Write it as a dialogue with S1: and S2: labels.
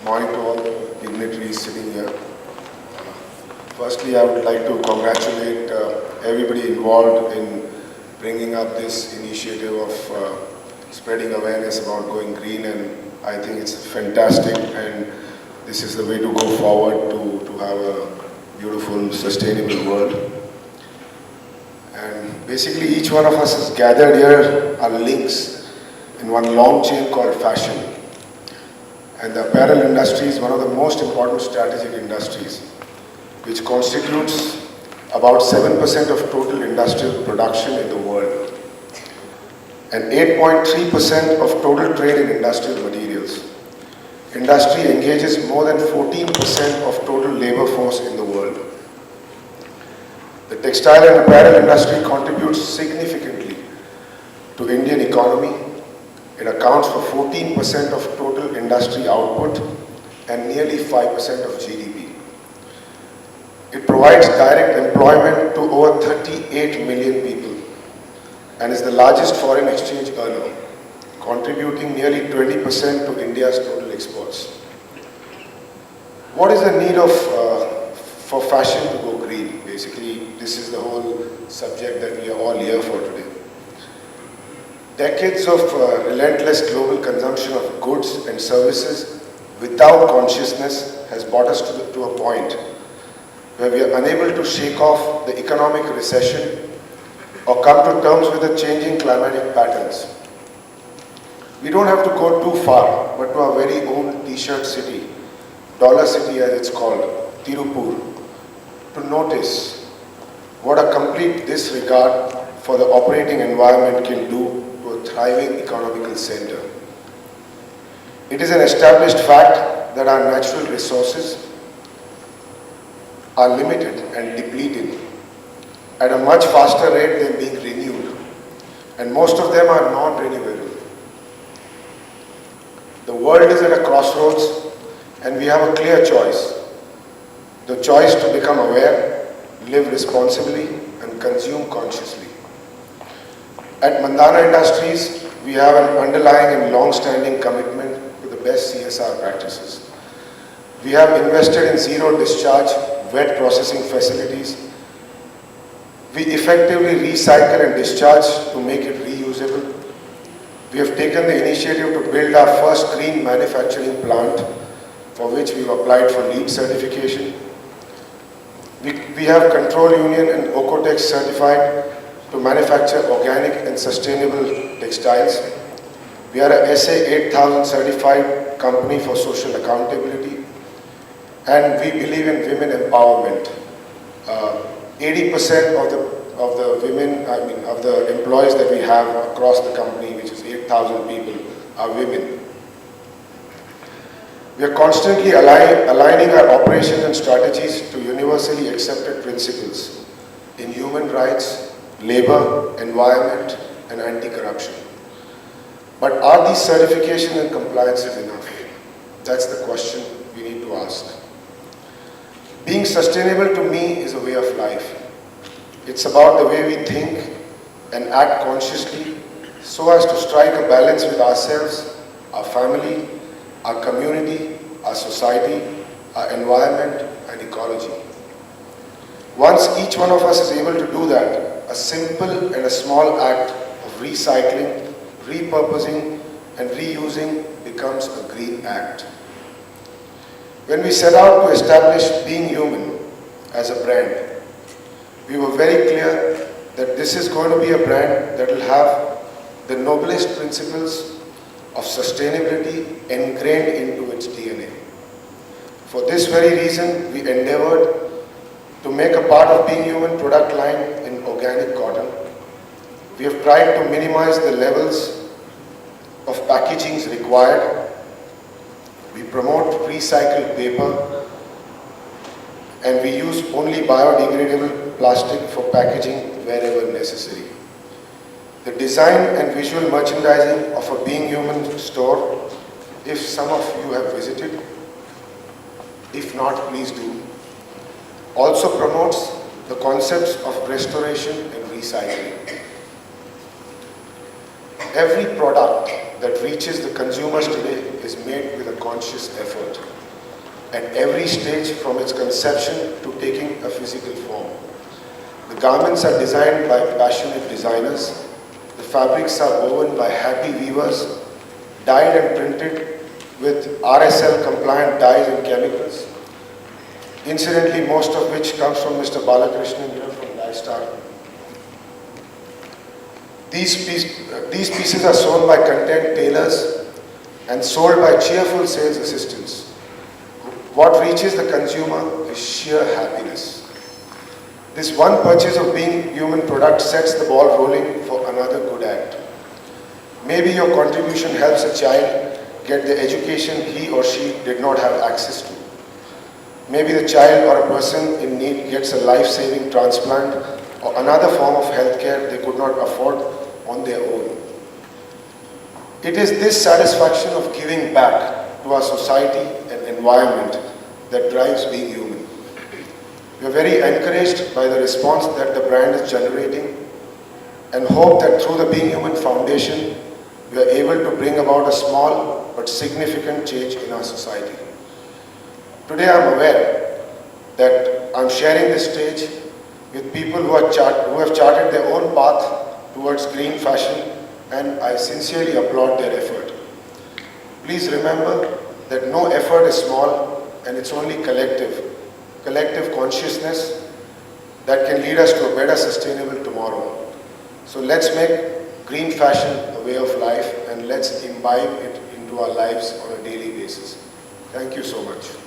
S1: Morning to all the dignitaries sitting here. Firstly, I would like to congratulate everybody involved in bringing up this initiative of spreading awareness about going green, and I think it's fantastic, and this is the way to go forward to have a beautiful, sustainable world. And basically each one of us is gathered here are links in one long chain called fashion. And the apparel industry is one of the most important strategic industries, which constitutes about 7% of total industrial production in the world and 8.3% of total trade in industrial materials. Industry engages more than 14% of total labor force in the world. The textile and apparel industry contributes significantly to Indian economy. It accounts for 14% of total industry output and nearly 5% of GDP. It provides direct employment to over 38 million people and is the largest foreign exchange earner, contributing nearly 20% to India's total exports. What is the need for fashion to go green? Basically, this is the whole subject that we are all here for today. Decades of relentless global consumption of goods and services without consciousness has brought us to a point where we are unable to shake off the economic recession or come to terms with the changing climatic patterns. We don't have to go too far, but to our very own t-shirt city, Dollar City as it's called, Tirupur, to notice what a complete disregard for the operating environment can do to a thriving economical center. It is an established fact that our natural resources are limited and depleting at a much faster rate than being renewed, and most of them are non-renewable. The world is at a crossroads and we have a clear choice. The choice to become aware, live responsibly and consume consciously. At Mandana Industries, we have an underlying and long-standing commitment to the best CSR practices. We have invested in zero discharge wet processing facilities. We effectively recycle and discharge to make it reusable. We have taken the initiative to build our first green manufacturing plant, for which we've applied for LEED certification. We have Control Union and Ocotex certified to manufacture organic and sustainable textiles. We are a SA 8000 certified company for social accountability, and we believe in women empowerment. 80% of the women, of the employees that we have across the company, which is 8,000 people, are women. We are constantly aligning our operations and strategies to universally accepted principles in human rights, labor, environment, and anti-corruption. But are these certifications and compliances enough? That's the question we need to ask. Being sustainable to me is a way of life. It's about the way we think and act consciously so as to strike a balance with ourselves, our family, our community, our society, our environment, and ecology. Once each one of us is able to do that, a simple and a small act of recycling, repurposing, and reusing becomes a green act. When we set out to establish Being Human as a brand, we were very clear that this is going to be a brand that will have the noblest principles of sustainability ingrained into its DNA. For this very reason, we endeavored to make a part of Being Human product line in organic cotton. We have tried to minimize the levels of packagings required. We promote recycled paper, and we use only biodegradable plastic for packaging wherever necessary. The design and visual merchandising of a Being Human store, if some of you have visited, if not, please do, also promotes the concepts of restoration and recycling. Every product that reaches the consumers today is made with a conscious effort at every stage, from its conception to taking a physical form. The garments are designed by passionate designers. The fabrics are woven by happy weavers, dyed and printed with RSL compliant dyes and chemicals. Incidentally, most of which comes from Mr. Balakrishnan here from DyStar. These pieces are sewn by content tailors and sold by cheerful sales assistants. What reaches the consumer is sheer happiness. This one purchase of Being Human product sets the ball rolling for another good act. Maybe your contribution helps a child get the education he or she did not have access to. Maybe the child or a person in need gets a life-saving transplant or another form of healthcare they could not afford on their own. It is this satisfaction of giving back to our society and environment that drives Being Human. We are very encouraged by the response that the brand is generating and hope that through the Being Human Foundation, we are able to bring about a small but significant change in our society. Today I am aware that I am sharing this stage with people who have charted their own path towards green fashion, and I sincerely applaud their effort. Please remember that no effort is small, and it's only collective consciousness that can lead us to a better sustainable tomorrow. So let's make green fashion a way of life, and let's imbibe it into our lives on a daily basis. Thank you so much.